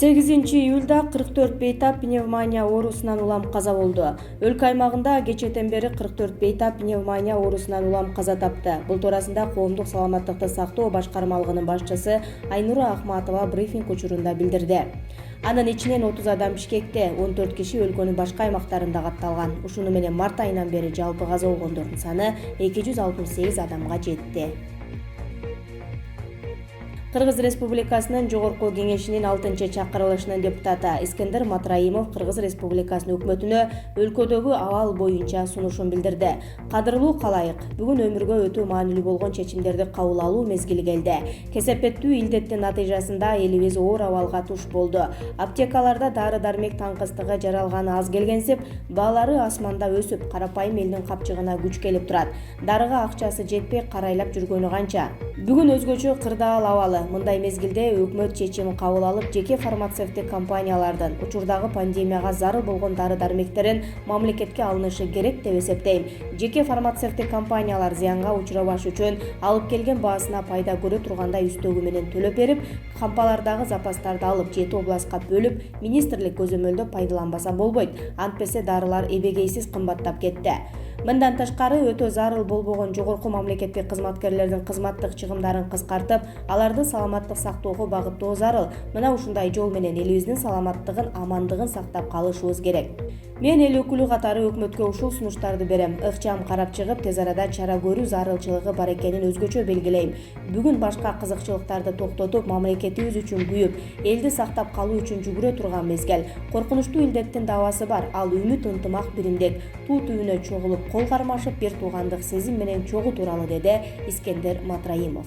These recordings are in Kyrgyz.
8-июлда 44 бейтап пневмония оорусунан улам каза болду. Өлкө аймагында кечээден бери 44 бейтап пневмония оорусунан улам каза тапты. Бул туурасында коомдук саламаттыкты сактоо башкармалыгынын башчысы Айнура Ахматова брифинг учурунда билдирди. Анын ичинен 30 адам Бишкекте, 14 киши өлкөнүн башка аймактарында катталган. Ушуну менен март айынан бери жалпы каза болгондордун саны 268 адамга жетти. Кыргыз Республикасынын Жогорку Кеңешинин 6-чакырылышынын депутаты Искендер Матраимов Кыргыз Республикасынын өкмөтүнө өлкөдөгү абал боюнча сунушун билдирди. Кадырлуу калайык, бүгүн өмүргө өтө маанилүү болгон чечимдерди кабыл алуу мезгили келди. Кесепеттүү илдеттин натыйжасында элибиз оор абалга туш болду. Аптекаларда дары-дармек таңкыстыгы жаралганы аз келгенсип, баалары асманда өсүп, карапайым элдин капчыгына күч келип турат. Дарыга акчасы жетпей карайлап жүргөнү канча. Бүгүн өзгөчө кырдаал абалы. Мындай мезгилде өкмөт чечим кабыл алып, жеке фармацевтик компаниялардын учурдагы пандемияга зарыл болгон дары-дармектерин мамлекетке алынышы керек деп эсептейм. Жеке фармацевтик компаниялар зыянга учурабаш үчүн алып келген баасына пайда көрө тургандай үстөгү менен төлөп берип, кампалардагы запастарды алып 7 областка бөлүп, министрлик көзөмөлдөп пайдаланбаса болбойт. Антпесе дарылар эбегейсиз кымбаттап кетти. Мындан тышкары өтө зарыл болбогон жогорку мамлекеттик кызматкерлердин кызматтык чыгымдарын кыскартып, аларды саламаттык сактоого багыттоо зарыл. Мына ушундай жол менен элибиздин саламаттыгын, амандыгын сактап калышыбыз керек. Мен эл өкүлү катары өкмөткө ушул сунуштарды берем. Ыкчам карап чыгып, тез арада чара көрүү зарылчылыгы бар экенин өзгөчө белгилейм. Бүгүн башка кызыкчылыктарды токтотуп, мамлекетибиз үчүн күйүп, элди сактап калуу үчүн жүгүрө турган мезгил. Коркунучтуу илдеттин давасы бар. Ал үмүт, ынтымак, биримдик, туу түбүнө чогулуп, кол кармашып, бир туугандык сезим менен чогуу туралы, деди Искендер Матраимов.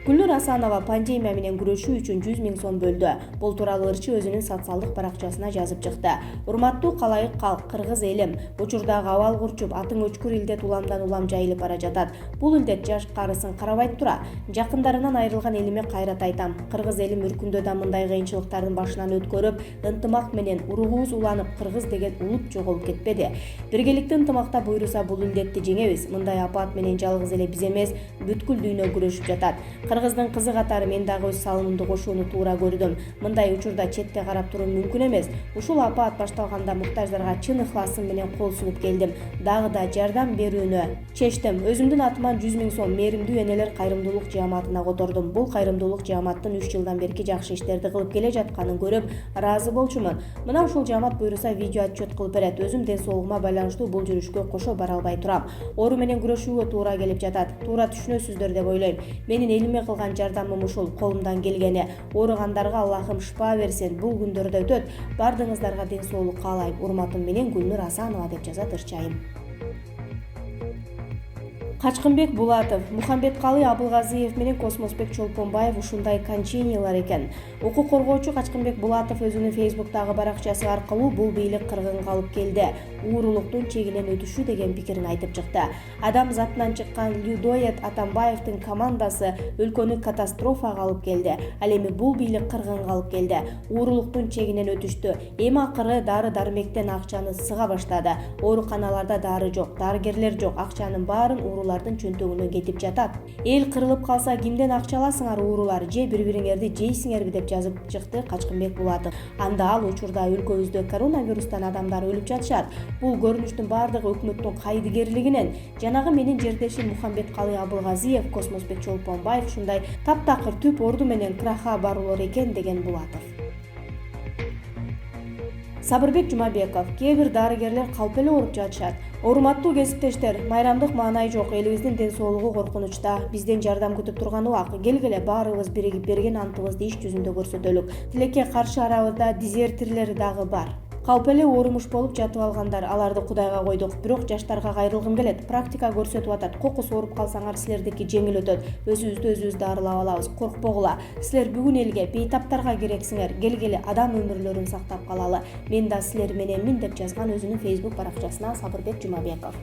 Гүлнур Асанова пандемия менен күрөшүү үчүн 100 000 сом бөлдү. Бул тууралуу ырчы өзүнүн социалдык баракчасына жазып чыкты. Урматтуу калайык калк, кыргыз элим, учурдагы абал курчуп, атың өчкүр илдет уламдан улам жайылып бара жатат. Бул илдет жаш-карысын карабайт тура. Жакындарынан айрылган элиме кайрат айтам. Кыргыз элим үркүндө да мындай кыйынчылыктардын башынан өткөрүп, ынтымак менен уругубуз уланып, кыргыз деген улут жоголуп кетпеди. Биргеликте ынтымакта буйруса бул илдетти жеңебиз. Мындай апаат менен жалгыз эле биз эмес, бүткүл дүйнө күрөшүп жатат. Кыргыздын кызы катары мен дагы өз салымымды кошууну туура көрдүм. Мындай учурда четте карап туруу мүмкүн эмес. Ушул апаат башталганда муктаждарга чын ыхласым менен кол сунуп келдим. Дагы да жардам берүүнү чечтим. Өзүмдүн атыман 100 000 сом мээримдүү энелер кайрымдуулук жааматына котордум. Бул кайрымдуулук жааматтын 3 жылдан берки жакшы иштерди кылып келе жатканын көрүп, ыраазы болчумун. Мына ушул жаамат буйруса видео отчет кылып берет. Өзүм ден соолугума байланыштуу бул жүрүшкө кошо бара албай турам. Оору менен күрөшүүгө туура келип жатат. Туура түшүнөсүздөр деп ойлойм. Менин элиме кылган жардамым ушул, колумдан келгени. Ооругандарга Аллахым шыпа берсин. Бул күндөрдө өтөт. Бардыгыңыздарга ден соолук каалайм. Урматым менен Гүлнур Асанова, деп жазат ырчайым. Качкынбек Булатов, Мухамбеткалы Абылгазиев менен Космосбек Чолпонбаев ушундай кончениялар экен. Укук коргоочу Качкынбек Булатов өзүнүн Фейсбуктагы баракчасы аркылуу бул бийлик кыргынга алып келди, уурулуктун чегинен өтүшү деген пикирин айтып чыкты. Адам затынан чыккан Людоет Атамбаевдин командасы өлкөнү катастрофага алып келди. Ал эми бул бийлик кыргынга алып келди, уурулуктун чегинен өтүштү. Эми акыры дары-дармектен акчаны сыга баштады. Ооруканаларда дары жок, дарыгерлер жок, акчанын баарын уурулардын чөнтөгүнө кетип жатат. Эл кырылып калса кимден акча аласыңар уурулар, же бири-бириңерди жейсиңерби, деп жазып чыкты Качкынбек Булатов. Анда ал учурда өлкөбүздө коронавирустан адамдар өлүп жатышат. Бул көрүнүштүн бардыгы өкмөттүн кайдыгерлигинен. Жанагы менин жердешим Мухамбеткалы Абылгазиев, Космосбек Чолпонбаев ушундай таптакыр түп орду менен краха баруулар экен, деген Булатов. Сабырбек Жумабеков, кээ бир дарыгерлер калп эле ооруп жатышат. Урматтуу кесиптештер, майрамдык маанай жок, элибиздин ден соолугу коркунучта. Бизден жардам күтүп турган убак. Келгиле баарыбыз биригип берген антыбызды иш жүзүндө көрсөтөлүк. Тилекке каршы арабызда дезертирлер дагы бар. Калп эле оорумуш болуп жатып алгандар, аларды Кудайга койдук. Бирок жаштарга кайрылгым келет. Практика көрсөтүп атат. Кокус ооруп калсаңар силердики жеңил өтөт. Өзүбүздү өзүбүз дарылап алабыз. Коркпогула. Силер бүгүн элге, бейтаптарга керексиңер. Келгиле адам өмүрлөрүн сактап калалы. Мен да силер мененмин, деп жазган өзүнүн Facebook баракчасына Сабырбек Жумабеков.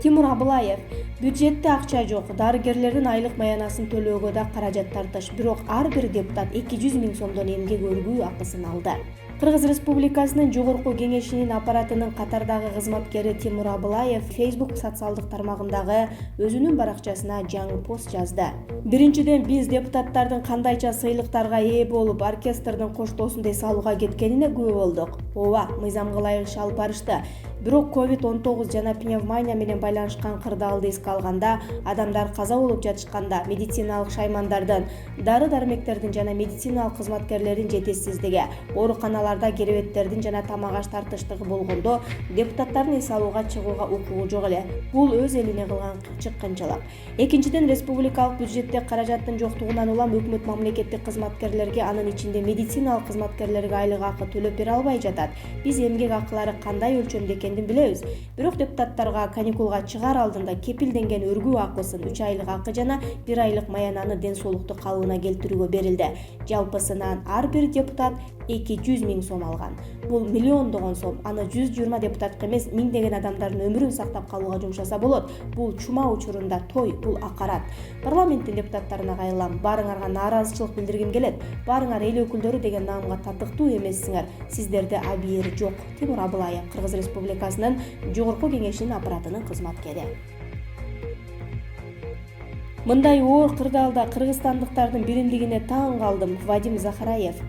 Тимур Абылаев, бюджетте акча жок, дарыгерлердин айлык маянасын төлөөгө да каражат тартыш. Бирок ар бир депутат 200 000 сомдон эмгек өргүү акысын алды. Кыргыз Республикасынын жогорку кеңешинин аппаратынын катардагы кызматкери Тимур Абылаев Facebook социалдык тармагындагы өзүнүн баракчасына жаңы пост жазды. Биринчиден, биз депутаттардын кандайча сыйлыктарга ээ болуп, оркестрдин коштоосун салууга кеткенине күбө болдук. Ооба, мыйзамга ылайык иш алып барышты. Бирок COVID-19 жана пневмония менен байланышкан кырдаалды эске алганда, адамдар каза болуп жатышканда, медициналык шаймандардын, дары-дармектердин жана медициналык кызматкерлердин жетишсиздиги, ооруканаларда керебеттердин жана тамак аш тартыштыгы болгондо депутаттардын эс алууга чыгууга укугу жок эле. Бул өз элине кылган чыккынчылык. Экинчиден, республикалык бюджетте каражаттын жоктугунан улам өкмөт мамлекеттик кызматкерлерге, анын ичинде медициналык кызматкерлерге айлык акы төлөп бере албай жатат. Биз эмгек акылары кандай өлчөмдө экенин билебиз. Бирок депутаттарга каникулга чыгаар алдында кепилденген өргүү акысын, 3 айлык акы жана 1 айлык маянаны ден соолукту калыбына келтирүүгө берилди. Жалпысынан ар бир депутат 200 000 сом алган. Бул миллиондогон сом. Аны 120 депутатка эмес, миңдеген адамдардын өмүрүн сактап калууга жумшаса болот. Бул чума учурунда той, бул акарат. Парламенттин депутаттарына кайрылам. Баарыңарга нааразычылык билдиргим келет. Баарыңар эл өкүлдөрү деген наамга татыктуу эмессиңер. Сиздерде абийир жок. Тимур Абылаев, Кыргыз Республикасынын жогорку кеңешинин аппаратынын кызматкери. Мындай оор кырдаалда кыргызстандыктардын биримдигине таң калдым. Вадим Захараев.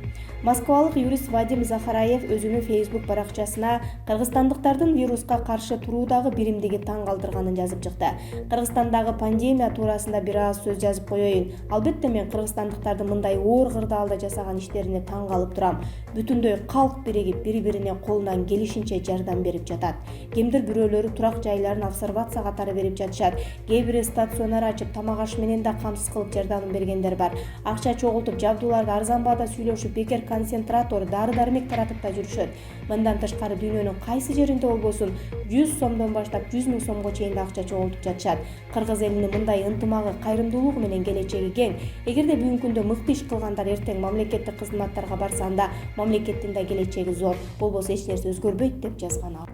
Москвалык юрист Вадим Захараев өзүнүн Facebook баракчасына кыргызстандыктардын вируска каршы туруудагы биримдиги таң калтырганын жазып чыкты. Кыргызстандагы пандемия туурасында бир аз сөз жазып коеюн. Албетте мен кыргызстандыктардын мындай оор кырдаалда жасаган иштерине таң калып турам. Бүтүндөй калк биригип, бири-бирине колунан келишинче жардам берип жатат. Кимдир бирөөлөрү турак жайларын обсервация катары берип жатышат. Кээ бири стационар ачып, тамак аш менен да камсыз кылып жардам бергендер бар. Акча чогултуп, жабдууларды арзан баада сүйлөшүп, бекер концентратор, дары-дармек таратып да жүрүшөт. Мындан тышкары дүйнөнүн кайсы жеринде болбосун 100 сомдон баштап 100 000 сомго чейин акча чогултуп жатышат. Кыргыз элинин мындай ынтымагы, кайрымдуулугу менен келечеги кең. Эгерде бүгүнкү күндө мыкты иш кылгандар эртең мамлекеттик кызматтарга барса, анда мамлекеттин да келечеги зор. Болбосо эч нерсе өзгөрбөйт деп жазган ал.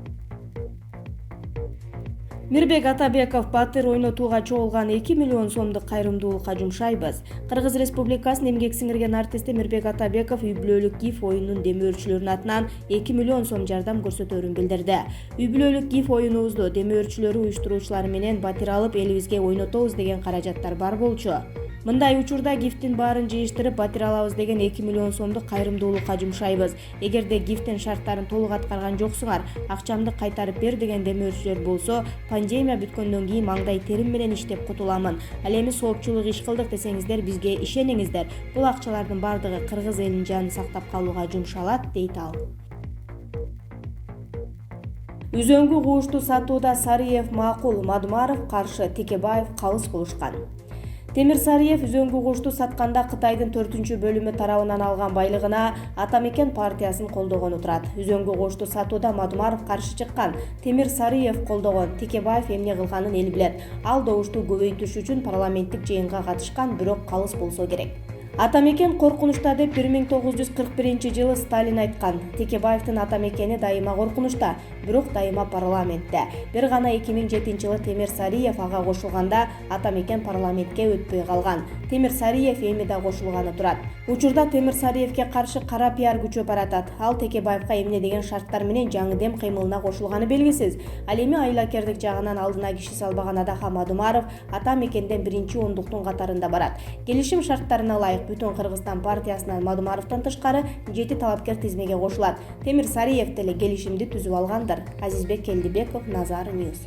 Мирбек Атабеков: батыр ойнотууга чогулган 2 миллион сомду кайрымдуулукка жумшайбыз. Кыргыз Республикасынын эмгек сиңирген артисти Мирбек Атабеков үй бүлөлүк ГИФ оюнунун демөөрчүлөрүнүн атынан 2 миллион сом жардам көрсөтөөрүн билдирди. Үй бүлөлүк ГИФ оюнубузду демөөрчүлөрү уюштуруучулар менен батир алып, элибизге ойнотобуз деген каражаттар бар болчу. Мындай учурда ГИФтин баарын жыйыштырып, батир алабыз деген 2 миллион сомду кайрымдуулукка жумшайбыз. Эгерде ГИФтин шарттарын толук аткарган жоксуңар, акчамды кайтарып бер деген демөөрчүлөр болсо, пандемия бүткөндөн кийин маңдай терим менен иштеп кутуламын. Ал эми соопчулук иш кылдык десеңиздер, бизге ишениңиздер. Бул акчалардын бардыгы кыргыз элинин жанын сактап калууга жумшалат, дейт ал. Үзөңгү куушту сатууда Сариев макул, Мадумаров каршы, Текебаев калыс кылышкан. Темир Сариев үзөңгү кушту сатканда Кытайдын 4-бөлүмү тарабынан алган байлыгына Атамекен партиясын колдогону турат. Үзөңгү кушту сатууда Мадумаров каршы чыккан, Темир Сариев колдогон. Текебаев эмне кылганын эл билет. Ал добушту көбөйтүш үчүн парламенттик жыйынга катышкан, бирок калыс болсо керек. Атамекен коркунучта деп 1941-жылы Сталин айткан. Текебаевдин Атамекени дайыма коркунучта, бирок дайыма парламентте. Бир гана 2007-жылы Темир Сариев ага кошулганда Атамекен парламентке өтпөй калган. Темир Сариев эми да кошулганы турат. Учурда Темир Сариевке каршы кара пиар күчөп баратат. Ал Текебаевка эмне деген шарттар менен жаңы дем кыймылына кошулганы белгисиз. Ал эми айлакердик жагынан алдына киши салбаган Адаха Мадумаров Атамекенден 1-ондуктун катарында барат. Келишим шарттарына ылайык Бүтүн Кыргызстан партиясынан Мадумаровдон тышкары 7 талапкер тизмеге кошулат. Темир Сариев деле келишимди түзүп алгандыр. Азизбек Келдибеков, Назар Ньюс.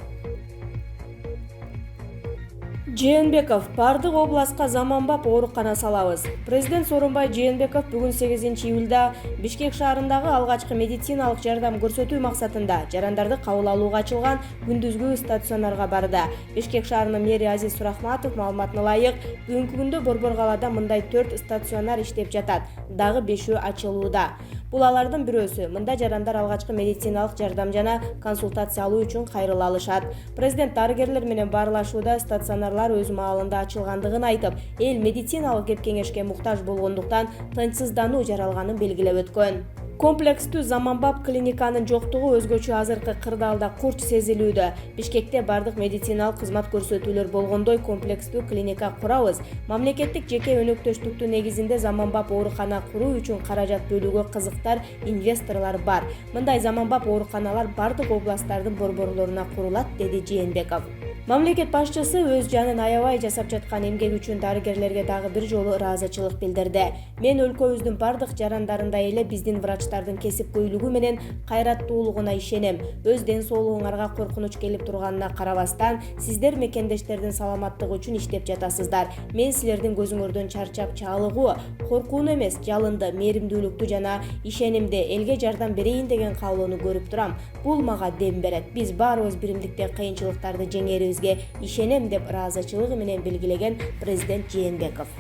Жээнбеков: бардык областка заманбап оорукана салабыз. Президент Сооронбай Жээнбеков бүгүн 8-июлда Бишкек шаарындагы алгачкы медициналык жардам көрсөтүү максатында жарандарды кабыл алууга ачылган күндүзгү стационарга барды. Бишкек шаарынын мэри Азиз Сурахматов маалыматына ылайык, бүгүнкү күндө Борбор калаада мындай 4 стационар иштеп жатат, дагы 5-өө ачылууда. Бул алардын бирөөсү. Мында жарандар алгачкы медициналык жардам жана консультация алуу үчүн кайрыла алышат. Президент дарыгерлер менен баарлашууда стационарлар өз маалында ачылгандыгын айтып, эл медициналык кеп-кеңешке муктаж болгондуктан тынчсыздануу жаралганын белгилеп өткөн. Комплекстүү заманбап клиниканын жоктугу өзгөчө азыркы кырдаалда курч сезилүүдө. Бишкекте бардык медициналык кызмат көрсөтүүлөр болгондой комплекстүү клиника курабыз. Мамлекеттик жеке өнөктөштүктүн негизинде заманбап оорукана куруу үчүн каражат бөлүүгө кызыктар инвесторлор бар. Мындай заманбап ооруканалар бардык областтардын борборлоруна курулат, деди Жээнбеков. Мамлекет башчысы өз жанын аябай жасап жаткан эмгек үчүн дарыгерлерге дагы бир жолу ыраазычылык билдирди. Мен өлкөбүздүн бардык жарандарындай эле биздин врачтардын кесипкөйлүгү менен кайраттуулугуна ишенем. Өз ден соолугуңарга коркунуч келип турганына карабастан, сиздер мекендештердин саламаттыгы үчүн иштеп жатасыздар. Мен силердин көзүңөрдөн чарчап чалыгуу, коркууну эмес, жалынды, мээримдүүлүктү жана ишенимди, элге жардам берейин деген каалоону көрүп турам. Бул мага дем берет. Биз баарыбыз биримдикте кыйынчылыктарды жеңерибизге ишенем, деп ыраазычылыгы менен белгилеген президент Жээнбеков.